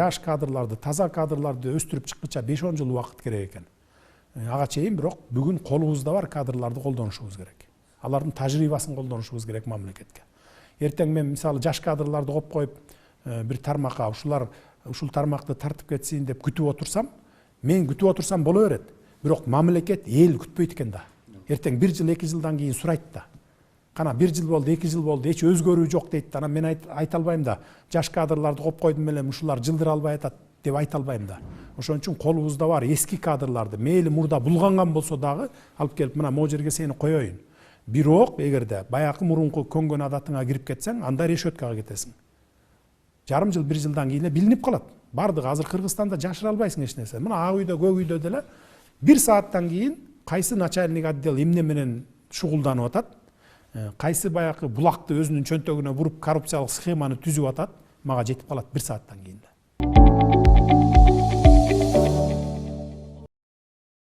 жаш кадрларды, таза кадрларды өстүрүп чыккыча 5-10 жыл убакыт керек экен. Ага чейин бирок бүгүн колубузда бар кадрларды колдонушубуз керек. Алардын тажрыйбасын колдонушубуз керек мамлекетке. Эртең мен мисалы жаш кадрларды коюп коюп бир тармакка ушул тармакты тартып кетсин деп күтүп отурсам, мен күтүп отурсам боло берет. Бирок мамлекет, эл күтпөйт экен да. Эртең 1 жыл, 2 жылдан кийин сурайт да. Кана 1 жыл болду, 2 жыл болду, эч өзгөрүү жок дейт да. Анан мен айта албайм да. Жаш кадрларды коюп койдум элем, ушулар жылдыра албай атат деп айта албайм да. Ошон үчүн колубузда бар эски кадрларды, мейли мурда булганган болсо дагы алып келип мына могу жерге сени коёюн. Бирок эгерде баягы мурунку көнгөн адатыңа кирип кетсең, анда решеткага кетесиң. Жарым жыл, 1 жылдан кийин билинип калат. Бардыгы азыр Кыргызстанда жашыра албайсың эч нерсе. Мына ак үйдө, көк үйдө деле 1 сааттан кийин кайсы начальник отдел эмне менен шугулданып атат, кайсы баягы булакты өзүнүн чөнтөгүнө буруп коррупциялык схеманы түзүп атат, мага жетип калат 1 сааттан кийин.